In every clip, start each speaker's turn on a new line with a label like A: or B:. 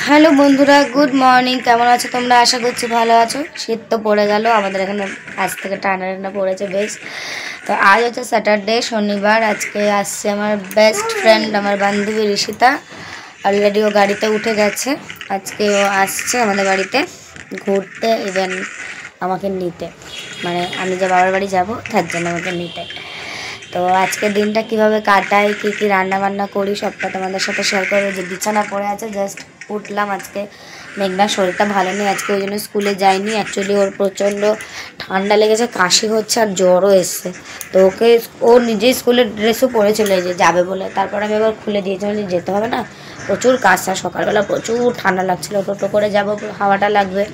A: Hello বন্ধুরা, good morning. কেমন আছো তোমরা? আশা করছি ভালো আছো। শীত তো পড়ে গেল, আমাদের এখানে আজ থেকে ঠান্ডা ঠান্ডা পড়েছে বেশ। তো আজ হচ্ছে স্যাটারডে, শনিবার। আজকে আসছে আমার বেস্ট ফ্রেন্ড, আমার বান্ধবী ঋষিতা। অলরেডি ও গাড়িতে উঠে গেছে। আজকে ও আসছে আমাদের বাড়িতে ঘুরতে, ইভেন আমাকে নিতে, মানে আমি যে বাবার বাড়ি যাবো তার জন্য আমাকে নিতে। তো আজকের দিনটা কিভাবে কাটাই, কী কী রান্না বান্না করি সবটা তোমাদের সাথে শেয়ার করবো। যে বিছানা পড়ে আছে, জাস্ট উঠলাম। আজকে মেঘনার শরীরটা ভালো নেই, আজকে ওই জন্য স্কুলে যাইনি। অ্যাকচুয়ালি ওর প্রচণ্ড ঠান্ডা লেগেছে, কাশি হচ্ছে আর জ্বরও এসছে। তো ওকে ও নিজেই স্কুলের ড্রেসও পরে চলে যাবে বলে, তারপর আমি আবার খুলে দিয়েছি, মানে যেতে হবে না, প্রচুর কাশা। সকালবেলা প্রচুর ঠান্ডা লাগছিলো, টোটো করে যাবো, হাওয়াটা লাগবে।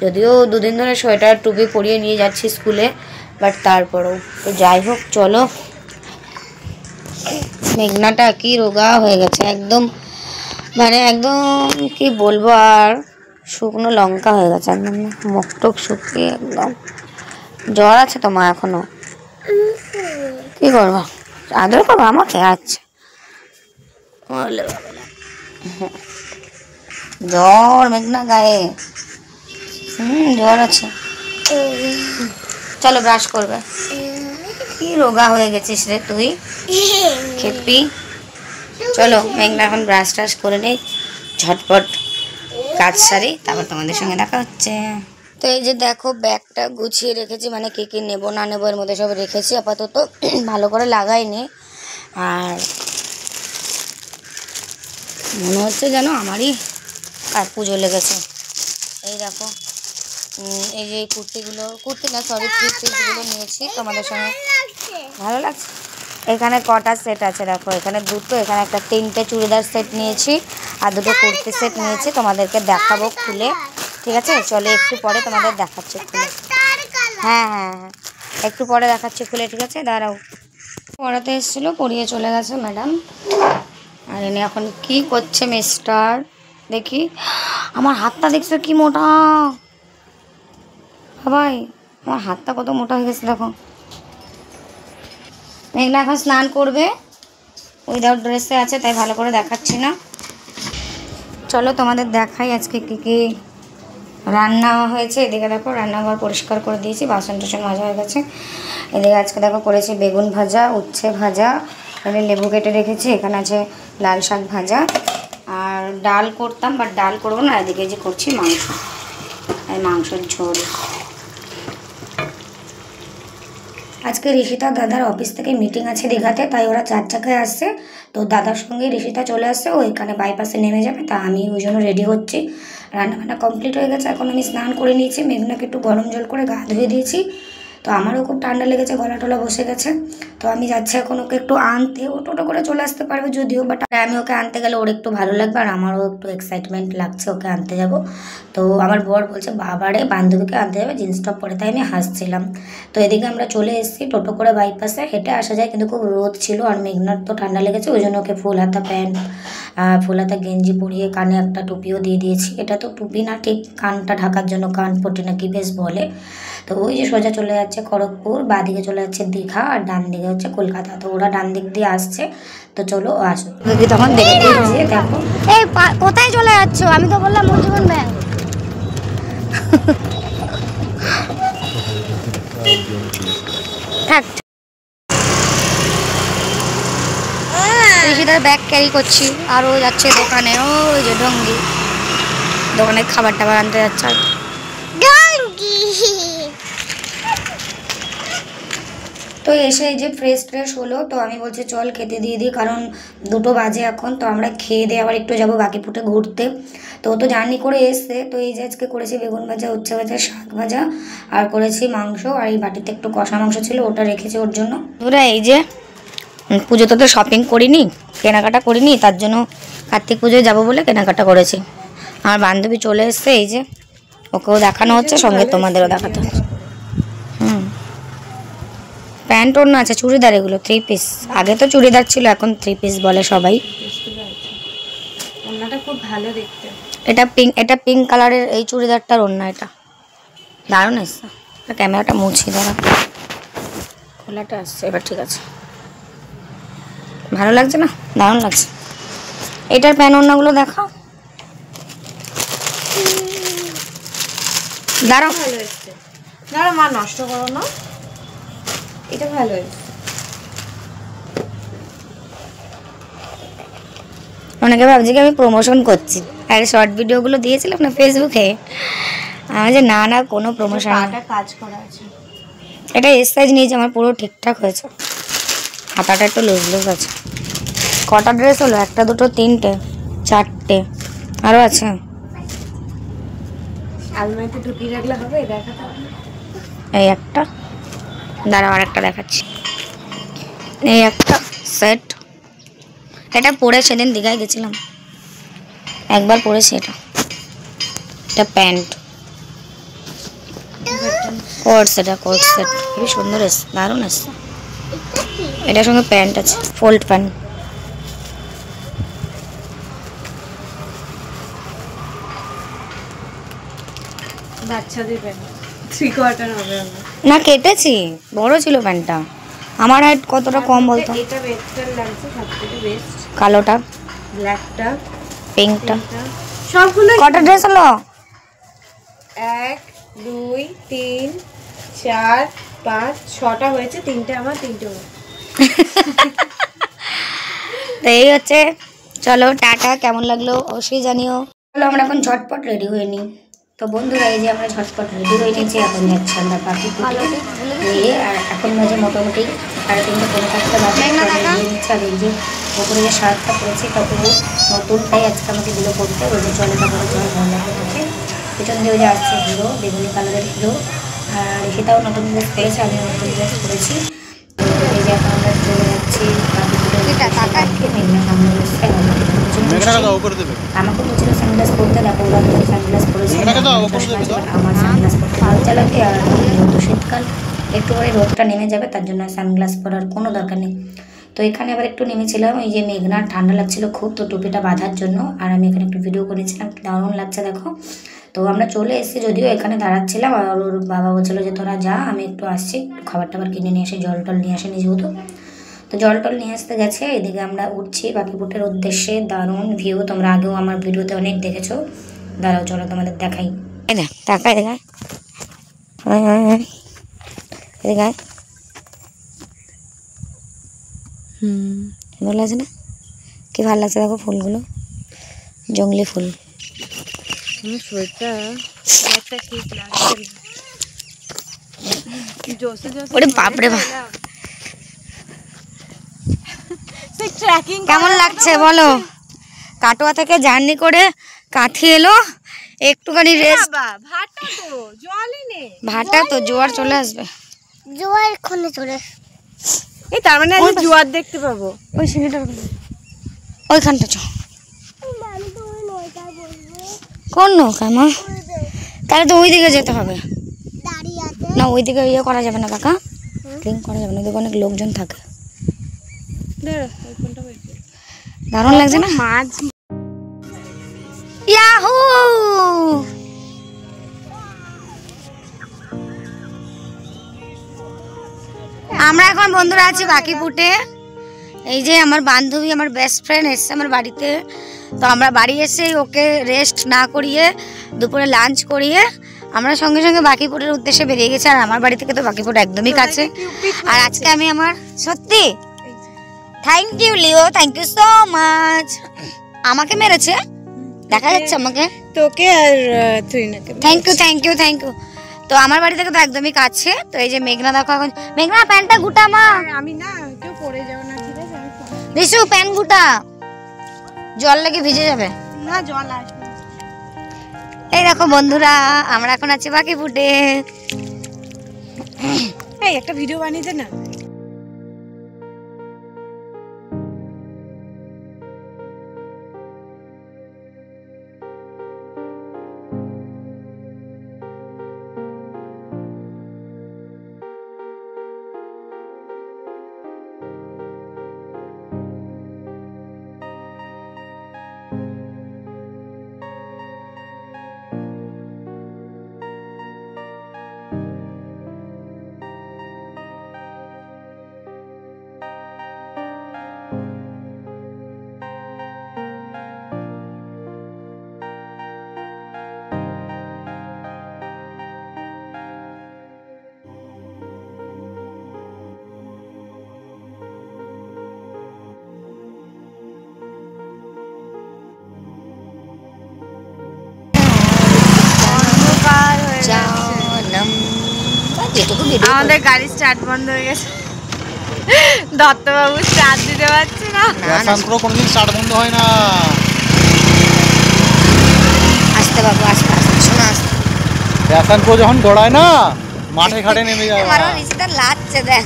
A: যদিও দুদিন ধরে সোয়েটার টুপি পরিয়ে নিয়ে যাচ্ছি স্কুলে, বাট তারপরেও তো যাই হোক, চলো। মেঘনাটা কি রোগা হয়ে গেছে একদম, মানে একদম কি বলবো, আর শুকনো লঙ্কা হয়ে গেছে একদম, মুখ টুক শুকিয়ে একদম। জ্বর আছে তো মা এখনো? কি করবো, আদর করবো আমাকে? আচ্ছা, জ্বর মেঘনা গায়ে, জ্বর আছে। চলো ব্রাশ করবে। কি রোগা হয়ে গেছিস রে তুই খেপি। চলো মেঘনা এখন ব্রাশ টাশ করে নেই, ঝটপট কাজ সারি, তারপর তোমাদের সঙ্গে দেখা হচ্ছে। তো এই যে দেখো, ব্যাগটা গুছিয়ে রেখেছি, মানে কী কী নেবো না নেবো এর মধ্যে সব রেখেছি আপাতত। ভালো করে লাগাইনি, আর মনে হচ্ছে যেন আমারই আর পুজো লেগেছে। এই দেখো, এই যে কুর্তিগুলো, কুর্তি না সরি, থ্রি পিসগুলো নিয়েছি তোমাদের সঙ্গে। ভালো লাগছে। এখানে কটা সেট আছে দেখো, এখানে দুটো, এখানে একটা, তিনটে চুড়িদার সেট নিয়েছি আর দুটো কুর্তি সেট নিয়েছি। তোমাদেরকে দেখাবো খুলে, ঠিক আছে? চলে একটু পরে তোমাদের দেখাচ্ছি খুলে। হ্যাঁ হ্যাঁ হ্যাঁ, একটু পরে দেখাচ্ছি খুলে, ঠিক আছে? দাঁড়াও। পড়াতে এসেছিলো, পড়িয়ে চলে গেছে ম্যাডাম। আর এনে এখন কি করছে মিস্টার, দেখি। আমার হাতটা দেখছো কি মোটা ভাই, আমার হাতটা কত মোটা হয়ে গেছে দেখো। মেঘনা এখন স্নান করবে, উইদাউট ড্রেসে আছে, তাই ভালো করে দেখাচ্ছি না। চলো তোমাদের দেখাই আজকে কী কী রান্না হয়েছে। এদিকে দেখো, রান্নাঘর পরিষ্কার করে দিয়েছি, বাসন টাসন মাজা হয়ে গেছে। এদিকে আজকে দেখো করেছি বেগুন ভাজা, উচ্ছে ভাজা, এখানে লেবু কেটে রেখেছি, এখানে আছে লাল শাক ভাজা। আর ডাল করতাম, বাট ডাল করবো না, এদিকে যে করছি মাংস, এই মাংসের ঝোল। আজকে ঋষিতা দাদার অফিস থেকে মিটিং আছে দীঘাতে, তাই ওরা 4 চাকায় আসছে। তো দাদার সঙ্গে ঋষিতা চলে আসছে, ও এখানে বাইপাসে নেমে যাবে, তা আমি ওই জন্য রেডি হচ্ছি। রান্নাবান্না কমপ্লিট হয়ে গেছে, এখন আমি স্নান করে নিয়েছি, মেঘনাকে একটু গরম জল করে গা ধুয়ে দিয়েছি। তো আমারও খুব ঠান্ডা লেগেছে, গলা টলা বসে গেছে। তো আমি যাচ্ছি এখন ওকে একটু আনতে। ও টোটো করে চলে আসতে পারবে যদিও, বাট আমি ওকে আনতে গেলে ওর একটু ভালো লাগবে, আর আমারও একটু এক্সাইটমেন্ট লাগছে ওকে আনতে যাব। তো আমার বর বলছে বাবারে বান্ধবীকে আনতে যাবে জিন্স টপ পরে, তাই আমি হাসছিলাম। তো এদিকে আমরা চলে এসেছি টোটো করে, বাইপাসে হেঁটে আসা যায়, কিন্তু খুব রোদ ছিল, আর মেঘনার তো ঠান্ডা লেগেছে, ওই জন্য ওকে ফুল হাতা প্যান্ট, ফুল হাতা গেঞ্জি পরিয়ে, কানে একটা টুপিও দিয়ে দিয়েছি। এটা তো টুপি না, ঠিক কানটা ঢাকার জন্য কানপট্টি না কি বেশ বলে। তো ওই যে সোজা চলে যাচ্ছে খড়গপুর, বাঁদিকে চলে যাচ্ছে দীঘা, আর ডান দিকে হচ্ছে কলকাতা। তো ওরা ডান দিক দিয়ে আসছে, তো চলো আসো। যদি তখন দেখে দিয়েছি, দেখো
B: এই কোথায় চলে যাচ্ছ? আমি তো বললাম মধুবন ব্যাংক।
A: থাক, ঋষিতার ব্যাগ ক্যারি করছি, আর ও যাচ্ছে দোকানে, ওই যে ঢঙ্গি দোকানে খাবার টাবার আনতে যাচ্ছে। তো এসে এই যে ফ্রেশ ট্রেশ হলো, তো আমি বলছি চল খেতে দিয়ে দিই, কারণ 2টো বাজে এখন। তো আমরা খেয়ে দিয়ে আবার একটু যাবো বাকিপুটে ঘুরতে। তো ও তো জার্নি করে এসছে। তো এই যে আজকে করেছি বেগুন ভাজা, উচ্ছে ভাজা, শাক ভাজা, আর করেছি মাংস, আর এই বাটিতে একটু কষা মাংস ছিল, ওটা রেখেছি ওর জন্য। ওরা এই যে পুজোতে তো শপিং করিনি, কেনাকাটা করিনি, তার জন্য কার্তিক পুজোয় যাবো বলে কেনাকাটা করেছি। আমার বান্ধবী চলে এসছে, এই যে ওকেও দেখানো হচ্ছে, সঙ্গে তোমাদেরও দেখাতে হচ্ছে। প্যান্ট অন্য আছে, চুড়িদার, এগুলো 3 পিস। আগে তো চুড়িদার ছিল, এখন 3 পিস বলে সবাই।
B: ওন্নাটা খুব ভালো দেখতে।
A: এটা পিঙ্ক কালারের এই চুড়িদারটার ওন্না, এটা দারুণ এসছে। ক্যামেরাটা মুছি দাঁড়া, খোলাটা আসছে এবার, ঠিক আছে। ভালো লাগছে না? দারুণ লাগছে। এটার প্যান ওন্নাগুলো দেখা, দাঁড়াও,
B: ভালো এসছে। দাঁড়া মা, নষ্ট করো না, এটা ভালো এসছে।
A: অনেকে ভাবছি কি আমি প্রমোশন করছি, আর শর্ট ভিডিওগুলো দিয়েছিলাম না ফেসবুকে, আমি যে না না কোনো প্রমোশন।
B: পাটা কাজ করা আছে।
A: এটা এস সাইজ নিয়েছি, আমার পুরো ঠিকঠাক হয়েছে। হাতাটা একটু লুজ লুজ আছে। কটা ড্রেস হলো? একটা, দুটো, তিনটে, চারটে, আরও আছে।
B: আলমারিতে ঢুকিয়ে রাখলে হবে, দেখাতে হবে।
A: এই একটা, দাঁড়াও আর একটা দেখাচ্ছি। এই একটা সেট, এটা পরে সেদিন দীঘায় গেছিলাম, একবার পরেছি এটা। এটা pant, coat set, coat set খুবই সুন্দর এসছে, দারুণ এসছে। এটার সঙ্গে প্যান্ট আছে, ফোল্ড প্যান্ট।
B: বাচ্চাদের প্যান্ট, 3/4 হবে আমার।
A: না কেটেছি, বড় ছিল প্যান্টটা। আমার হাইট কতটা কম বলতো?
B: এটা বেস্টার লাগছে, সবথেকে বেস্ট।
A: কালোটা,
B: ব্ল্যাকটা,
A: পিঙ্কটা,
B: সবগুলো।
A: কটা ড্রেস হলো?
B: 1 2 3 4 5 6টা হয়েছে, 3টে আমার, 3টে ওর।
A: তো এই হচ্ছে, চলো টাটা। কেমন লাগলো অবশ্যই জানিও। চলো আমরা এখন ঝটপট রেডি হয়ে নিই। তো বন্ধুরা, এই যে আমরা ঝটপট রেডি হয়ে নিয়েছি, এখন যাচ্ছি আমরা পাখি হয়ে। আর এখন বাজে মোটামুটি 3:30 বাজে। নিয়ে নিচ্ছে। আর এই যে ওপরে যে শার্টটা পরেছি, তখন নতুন, তাই আজকে আমাকে দিল করতে। ওই যে জলে কাপড়ে জল ভালো লাগে দেখে। পিছন দিয়ে ওই যে আসছে হিরো, বেগুনি কালারের হিরো। আর সেটাও নতুন ড্রেস পরেছে, আমিও নতুন ড্রেস পরেছি। তো এই যে এখন আমরা চলে যাচ্ছি আমাকে বলছিল সানগ্লাস পরতে, দেখো ওরা সানগ্লাস পরেছে, আমার সানগ্লাস পরতে লজ্জা লাগে। আর যেহেতু শীতকাল, একটু পরে রোদটা নেমে যাবে, তার জন্য সানগ্লাস পরার কোনো দরকার নেই। তো এখানে আবার একটু নেমেছিলাম, এই যে মেঘনা, ঠান্ডা লাগছিল খুব, তো টুপিটা বাঁধার জন্য। আর আমি এখানে একটু ভিডিও করেছিলাম, দারুণ লাগছে দেখো। তো আমরা চলে এসেছি, যদিও এখানে দাঁড়াচ্ছিলাম। আর ওর বাবা বলছিল যে তোরা যা, আমি একটু আসছি, খাবার টাবার কিনে নিয়ে আসি, জল টল নিয়ে আসেনি যেহেতু। তো জল টল নিয়ে আসতে গেছে। এদিকে আমরা উঠছি বাকিপুটের উদ্দেশ্যে। দারুণ ভিউ, তোমরা আগেও আমার ভিডিওতে অনেক দেখেছো। দাঁড়াও চলো তোমাদের দেখাই। তাকাই দেখায়, দেখায়। ভালো লাগছে না? কি ভালো লাগছে দেখো ফুলগুলো, জঙ্গলি ফুল। ওরে বাপরে বাপ, কেমন লাগছে বলো? কাটোয়া থেকে জার্নি করে কাঁথি এলো, একটুখানি রেস্ট। ভাটা তো জোয়ার চলে আসবে,
B: জোয়ার এক্ষুনি চলে। এই তার মানে আমি জোয়ার দেখতে পাবো।
A: ওই সিঁড়িটার ওইখানটা চ। কোন নৌকা মা? তাহলে তো ওই দিকে যেতে হবে না, ওই দিকে ইয়ে করা যাবে না কাকা, ক্লিন করা যাবে না, ওদিকে অনেক লোকজন থাকে। দারুণ লাগছে না মাছ? ইয়াহু! আমরা এখন বন্ধুরা আছি বাকিপুটে। এই যে আমার বান্ধবী, আমার বেস্ট ফ্রেন্ড এসছে আমার বাড়িতে। তো আমরা বাড়ি এসে ওকে রেস্ট না করিয়ে, দুপুরে লাঞ্চ করিয়ে আমরা সঙ্গে সঙ্গে বাকিপুটের উদ্দেশ্যে বেরিয়ে গেছি। আর আমার বাড়ি থেকে তো বাকিপুট একদমই কাছে। আর আজকে আমি আমার সত্যি thank you Leo, thank you so much. আমাকে মেরেছে, দেখা যাচ্ছে আমাকে,
B: তোকে আর তুইনাকে।
A: Thank you thank you thank you. তো আমার বাড়ি থেকে তো একদমই কাছে। তো এই যে মেঘনা দেখো এখন, মেঘনা প্যান্টটা গুটা মা।
B: আমি না কেউ পড়ে যাবে না, ঠিক আছে?
A: রিশু প্যান্ট গুটা, জল লেগে ভিজে যাবে।
B: না জল আসবে।
A: এই দেখো বন্ধুরা, আমরা এখন আছি বাকিপুটে।
B: এই একটা ভিডিও বানিয়ে দে না। আমাদের গাড়ি স্টার্ট বন্ধ হয়ে গেছে, দত্তবাবু স্টার্ট দিতে পারছে না।
C: কোনোদিন স্টার্ট বন্ধ হয় না।
A: আসতে বাবু, আস্তে আস্তে শোনা, আসতে।
C: ফ্যাশন প্রো যখন গড়ায় না মাঠে ঘাটে নেমে যায়।
A: আমার রিস্তা লাগছে দেখ।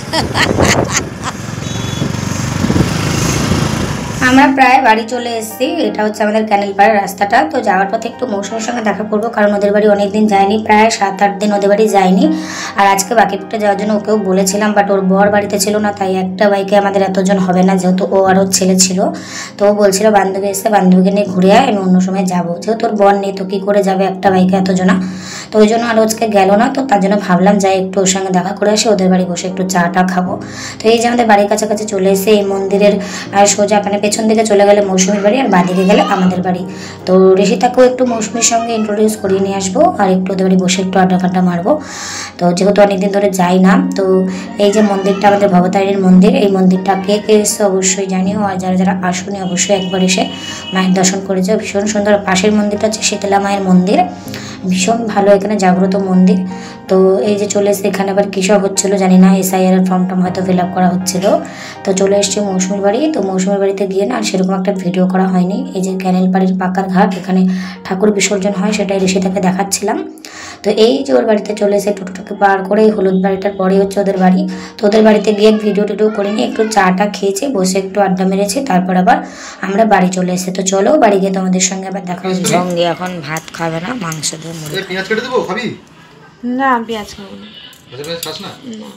A: আমরা প্রায় বাড়ি চলে এসেছি। এটা হচ্ছে আমাদের ক্যানেল পাড়ের রাস্তাটা। তো যাওয়ার পথে একটু মৌসুমীর সঙ্গে দেখা করবো, কারণ ওদের বাড়ি অনেকদিন যায়নি, প্রায় 7-8 দিন ওদের বাড়ি যায়নি। আর আজকে বাকিপুরটা যাওয়ার জন্য ওকেও বলেছিলাম, বাট ওর বর বাড়িতে ছিল না, তাই একটা বাইকে আমাদের এতজন হবে না, যেহেতু ও আর ওর ছেলে ছিল। তো ও বলছিল বান্ধবী এসে বান্ধবীকে নিয়ে ঘুরে আয়, আমি অন্য সময় যাবো, যেহেতু ওর বর নেই তো কী করে যাবে একটা বাইকে এতজনা। তো ওই জন্য আর আজকে গেল না। তো তার জন্য ভাবলাম যাই একটু ওর সঙ্গে দেখা করে আসি, ওদের বাড়ি বসে একটু চাটা খাবো। তো এই যে আমাদের বাড়ির কাছাকাছি চলে এসে এই মন্দিরের সোজা মানে পেছন দিকে চলে গেলে মৌসুমীর বাড়ি, আর বাঁদিকে গেলে আমাদের বাড়ি। তো ঋষিতাকেও একটু মৌসুমীর সঙ্গে ইন্ট্রোডিউস করিয়ে নিয়ে আসবো, আর একটু ওদের বাড়ি বসে একটু আড্ডা ফাড্ডা মারবো। তো যেহেতু অনেকদিন ধরে যাই না, তো এই যে মন্দিরটা আমাদের ভবতারিণীর মন্দির, এই মন্দিরটা কে কে এসে অবশ্যই জানিও, আর যারা যারা আসুনি অবশ্যই একবার এসে মায়ের দর্শন করে যাও। ভীষণ সুন্দর। পাশের মন্দিরটা হচ্ছে শীতলা মায়ের মন্দির, ভীষণ ভালো, এখানে জাগ্রত মন্দির। তো এই যে চলে এসে এখানে আবার কিসব হচ্ছিলো জানি না, SIR এর ফর্ম টর্ম হয়তো ফিল আপ করা হচ্ছিল। তো চলে এসছি মৌসুমীর বাড়ি। তো মৌসুমীর বাড়িতে গিয়ে না সেরকম একটা ভিডিও করা হয়নি। এই যে ক্যানেল পাড়ের পাকার ঘাট, এখানে ঠাকুর বিসর্জন হয়, সেটাই ঋষিতাকে দেখাচ্ছিলাম। তো এই যে ওর বাড়িতে চলে এসে টোটোটাকে পার করে এই হলুদ বাড়িটার পরে হচ্ছে ওদের বাড়ি। তো ওদের বাড়িতে গিয়ে ভিডিও টিডিও করে নিয়ে একটু চাটা খেয়েছি, বসে একটু আড্ডা মেরেছি, তারপর আবার আমরা বাড়ি চলে এসে। তো চলো বাড়ি গিয়ে তোমাদের সঙ্গে আবার দেখা হচ্ছে। সঙ্গে এখন ভাত খাবে না, মাংস দিয়ে মুড়ি।
C: পেঁয়াজ কেটে দেবো, খাবি?
B: না পেঁয়াজ খাবো না।
C: পেঁয়াজ খাস না?
B: না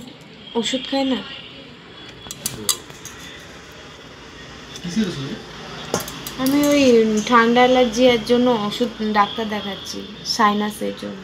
B: ওষুধ খাই না। আমি ওই ঠান্ডা অ্যালার্জি এর জন্য ওষুধ ডাক্তার দেখাচ্ছি, সাইনাসের জন্য।